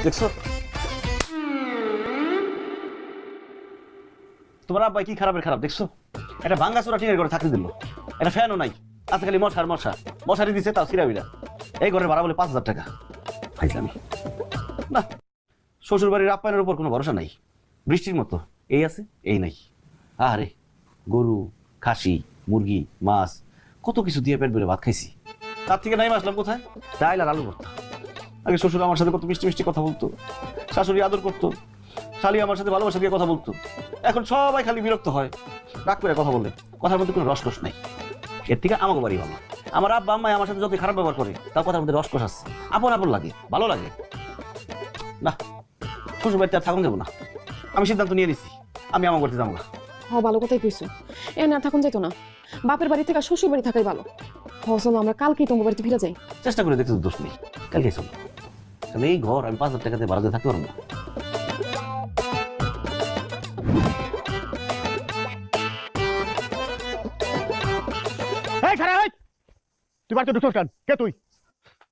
দেখছো তোমার আব্বাই কি খারাপের খারাপ দেখছো? একটা ভাঙ্গা চোরা টিনের ঘরে থাকতে দিল, একটা ফ্যানও নাই, আজকে খালি মশারি দিছে, তাও সিরাবিরা। এই ঘরের ভাড়া বলে 5,000 টাকা। ফাইজলামি না, শ্বশুর বাড়ির আপ্যায়নের উপর কোনো ভরসা নাই, বৃষ্টির মতো এই আছে এই নাই। আরে গরু, খাসি, মুরগি, মাছ, কত কিছু দিয়ে পেট ভরে ভাত খাইছি, তার থেকে নাই আসলাম কোথায়? ডাইল আর আলু ভর্তা। আগে শ্বশুর আমার সাথে কত মিষ্টি মিষ্টি কথা বলতো, শাশুড়ি আদর করতো, শালি আমার সাথে ভালোবাসা দিয়ে কথা বলতো। এখন সবাই খালি বিরক্ত হয়, রাগ করে কথা বলে, কথার মধ্যে কোনো রসকস নাই। এর থেকে আমাকে বাড়ি ভালো। আমার আব্বা আম্মাই আমার সাথে যত খারাপ ব্যবহার করে, তার কথার মধ্যে রসকস আছে, আপন আপন লাগে, ভালো লাগে। না, শ্বশুর বাড়িতে আর থাকুন দেবো না, আমি সিদ্ধান্ত নিয়ে নিছি, আমি আমার করতে যাবো না। ভালো কথাই কইছো, এ না থাকুন যাইতো না, বাপের বাড়ি থেকে শ্বশুর বাড়ি থাকাই ভালো। চলো আমরা কালকেই তোমার বাড়িতে ফিরে যাই। চেষ্টা করে দেখতে তো দোষ নেই, কালকে চলো। তাহলে এই ঘর আমি 5,000 টাকাতে ভাড়া দিয়ে থাকতে পারবো না। তুই বাড়িতে ঢুকছস কেন? কে তুই?